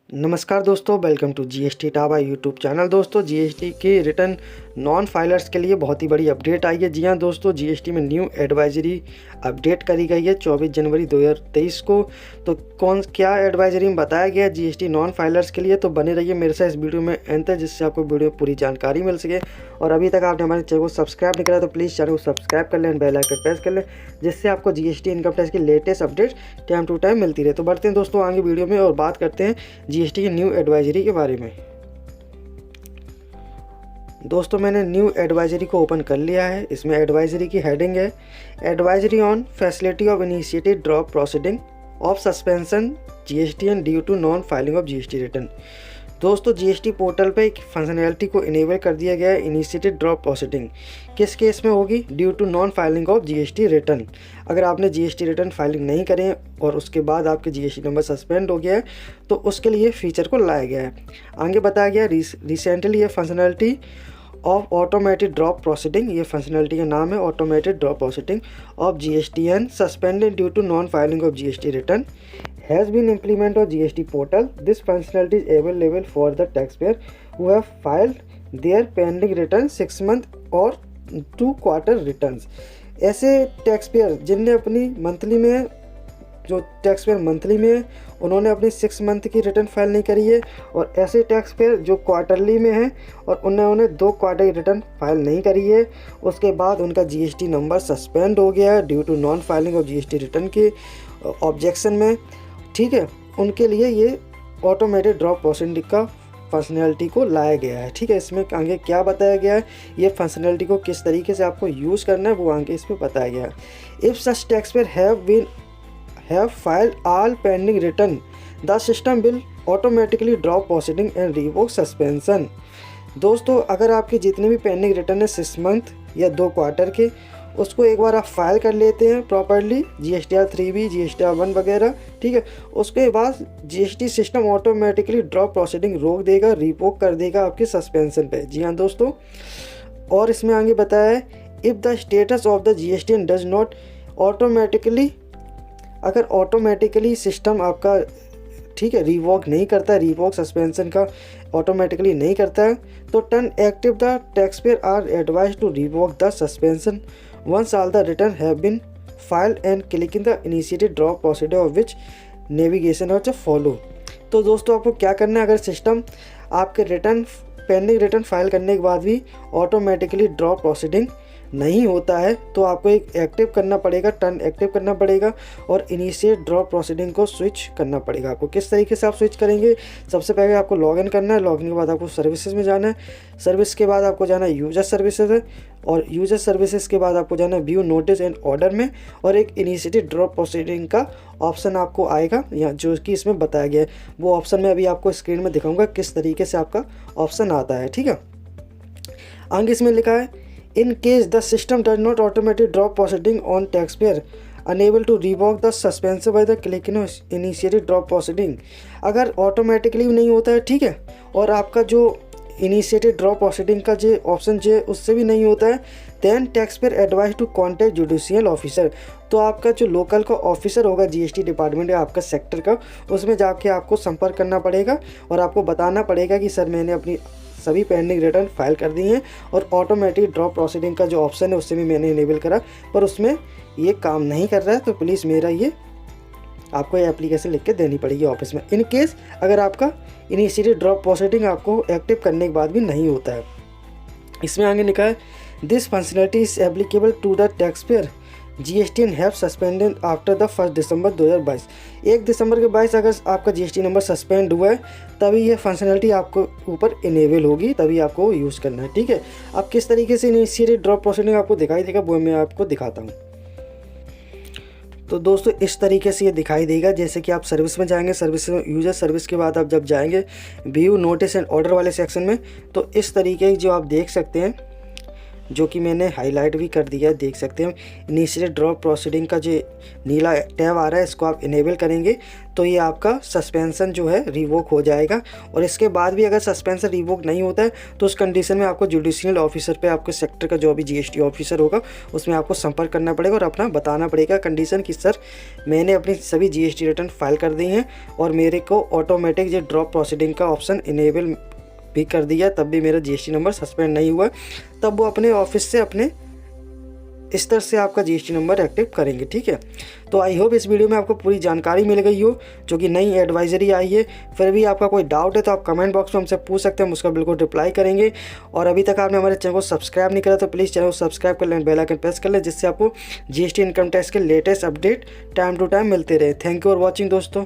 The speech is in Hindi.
नमस्कार दोस्तों, वेलकम टू जीएसटी टाबा यूट्यूब चैनल। दोस्तों, जीएसटी के रिटर्न नॉन फाइलर्स के लिए बहुत ही बड़ी अपडेट आई है। जी हाँ दोस्तों, जीएसटी में न्यू एडवाइजरी अपडेट करी गई है 24 जनवरी 2023 को। तो क्या एडवाइजरी में बताया गया है जीएसटी नॉन फाइलर्स के लिए, तो बने रहिए मेरे साथ इस वीडियो में अंत तक, जिससे आपको वीडियो में पूरी जानकारी मिल सके। और अभी तक आपने हमारे चैनल को सब्सक्राइब नहीं करा तो प्लीज़ चैनल को सब्सक्राइब कर लें, बेल आइकन प्रेस कर लें, जिससे आपको जीएसटी इनकम टैक्स की latest update time to time मिलती रहे। तो बढ़ते हैं दोस्तों आगे वीडियो में और बात करते हैं जीएसटी की न्यू एडवाइजरी के बारे में। दोस्तों, मैंने न्यू एडवाइजरी को ओपन कर लिया है। इसमें एडवाइजरी की हेडिंग है advisory on facility of initiated drop proceeding of suspension GSTN due to non filing of GST return. दोस्तों, जीएसटी पोर्टल पे एक फंक्शनैलिटी को इनेबल कर दिया गया है इनिशिएटेड ड्रॉप प्रोसीडिंग। किस केस में होगी? Due to non filing of GST return. अगर आपने जीएसटी रिटर्न फाइलिंग नहीं करें और उसके बाद आपके जीएसटी नंबर सस्पेंड हो गया है तो उसके लिए फीचर को लाया गया है। आगे बताया गया रिसेंटली ये functionality of automated drop proceeding, ये फंक्शनैलिटी का नाम है automated drop proceeding of GSTN suspended due to non filing of GST return has been implemented on GST portal. This functionality is available for the taxpayer who have filed their pending return 6 month or 2 quarter returns. ऐसे टैक्सपेयर जिनने अपनी मंथली में जो टैक्सपेयर मंथली में उन्होंने अपनी 6 मंथ की रिटर्न फाइल नहीं करी है, और ऐसे टैक्सपेयर जो क्वार्टरली में हैं और उन्होंने 2 क्वार्टर की रिटर्न फाइल नहीं करी है, उसके बाद उनका जीएसटी नंबर सस्पेंड हो गया है due to non filing of GST return के ऑब्जेक्शन में। ठीक है, उनके लिए ये ऑटोमेटेड ड्रॉप प्रोसीडिंग का फंक्शनैलिटी को लाया गया है। ठीक है, इसमें आगे क्या बताया गया है, ये फंक्शनैलिटी को किस तरीके से आपको यूज़ करना है वो आगे इसमें बताया गया है। If such taxpayer have filed all pending return the system will automatically drop proceeding and revoke suspension. दोस्तों, अगर आपके जितने भी पेंडिंग रिटर्न है 6 मंथ या 2 क्वार्टर के, उसको एक बार आप फाइल कर लेते हैं प्रॉपर्ली जीएसटीआर 3B जीएसटीआर 1 वगैरह। ठीक है, उसके बाद GST system automatically drop proceeding रोक देगा, रिवोक कर देगा आपके सस्पेंशन पे। जी हाँ दोस्तों, और इसमें आगे बताया है if the status of the GSTN does not automatically, अगर ऑटोमेटिकली सिस्टम आपका ठीक है रिवॉक नहीं करता है, रिवॉक सस्पेंशन का ऑटोमेटिकली नहीं करता है, तो turn active the taxpayer are advise to revoke the suspension once all the return have been filed and clicking the initiated drop procedure of which navigation और फॉलो। तो दोस्तों, आपको क्या करना है, अगर सिस्टम आपके रिटर्न पेंडिंग रिटर्न फाइल करने के बाद भी ऑटोमेटिकली ड्रॉप प्रोसीडिंग नहीं होता है तो आपको एक एक्टिव करना पड़ेगा, टर्न एक्टिव करना पड़ेगा और इनिशिएट ड्रॉप प्रोसीडिंग को स्विच करना पड़ेगा। आपको किस तरीके से आप स्विच करेंगे? सबसे पहले आपको लॉगिन करना है, लॉगिन के बाद आपको सर्विसेज में जाना है, सर्विस के बाद आपको जाना है यूजर सर्विसेज है, और यूजर सर्विसेज के बाद आपको जाना है व्यू नोटिस एंड ऑर्डर में, और एक इनिशिएटेड ड्रॉप प्रोसीडिंग का ऑप्शन आपको आएगा यहाँ जो कि इसमें बताया गया है। वो ऑप्शन मैं अभी आपको स्क्रीन में दिखाऊंगा किस तरीके से आपका ऑप्शन आता है। ठीक है, आगे इसमें लिखा है In case the system does not automatically drop proceeding on taxpayer unable to revoke the suspension by the clicking on initiated drop proceeding। अगर ऑटोमेटिकली नहीं होता है, ठीक है, और आपका जो इनिशिएटेड ड्रॉप प्रोसीडिंग का जो ऑप्शन जो उससे भी नहीं होता है, then taxpayer advise to contact judicial officer. तो आपका जो लोकल का ऑफिसर होगा जीएसटी डिपार्टमेंट या आपका सेक्टर का, उसमें जाके आपको संपर्क करना पड़ेगा और आपको बताना पड़ेगा कि सर मैंने अपनी सभी पेंडिंग रिटर्न फाइल कर दी हैं और ऑटोमेटिक ड्रॉप प्रोसीडिंग का जो ऑप्शन है उससे भी मैंने इनेबल करा, पर उसमें ये काम नहीं कर रहा है, तो प्लीज़ मेरा ये आपको ये एप्लीकेशन लिख के देनी पड़ेगी ऑफिस में, इन केस अगर आपका इनिशिएटेड ड्रॉप प्रोसीडिंग आपको एक्टिव करने के बाद भी नहीं होता है। इसमें आगे लिखा है this functionality is applicable to the taxpayer GSTN have suspended after the 1 December 2022। 1 दिसंबर के 22 अगर आपका जीएसटी नंबर सस्पेंड हुआ है तभी ये फंक्शनैलिटी आपको ऊपर इनेबल होगी, तभी आपको यूज़ करना है। ठीक है, अब किस तरीके से इनिशिएटेड ड्रॉप प्रोसीडिंग आपको दिखाई देगा वो मैं आपको दिखाता हूँ। तो दोस्तों, इस तरीके से ये दिखाई देगा, जैसे कि आप सर्विस में जाएंगे, सर्विस में यूजर सर्विस के बाद आप जब जाएंगे व्यू नोटिस एंड ऑर्डर वाले सेक्शन में, तो इस तरीके जो आप देख सकते हैं जो कि मैंने हाईलाइट भी कर दिया है, देख सकते हैं। इनिशिएटेड ड्रॉप प्रोसीडिंग का जो नीला टैब आ रहा है, इसको आप इनेबल करेंगे तो ये आपका सस्पेंशन जो है रिवोक हो जाएगा। और इसके बाद भी अगर सस्पेंशन रिवोक नहीं होता है तो उस कंडीशन में आपको जुडिशियल ऑफिसर पे, आपके सेक्टर का जो भी जीएसटी ऑफिसर होगा उसमें आपको संपर्क करना पड़ेगा और अपना बताना पड़ेगा कंडीशन कि सर मैंने अपनी सभी जीएसटी रिटर्न फाइल कर दी हैं और मेरे को ऑटोमेटिक जो ड्रॉप प्रोसीडिंग का ऑप्शन इनेबल भी कर दिया, तब भी मेरा जीएसटी नंबर सस्पेंड नहीं हुआ। तब वो अपने ऑफिस से अपने स्तर से आपका जीएसटी नंबर एक्टिव करेंगे। ठीक है, तो आई होप इस वीडियो में आपको पूरी जानकारी मिल गई हो, जो कि नई एडवाइजरी आई है। फिर भी आपका कोई डाउट है तो आप कमेंट बॉक्स में हमसे पूछ सकते हैं, हम उसका बिल्कुल रिप्लाई करेंगे। और अभी तक आपने हमारे चैनल को सब्सक्राइब नहीं करा तो प्लीज़ चैनल को सब्सक्राइब कर लें, बेल आइकन प्रेस कर लें, जिससे आपको जीएसटी इनकम टैक्स के latest update time to time मिलते रहे। थैंक यू फॉर वॉचिंग दोस्तों।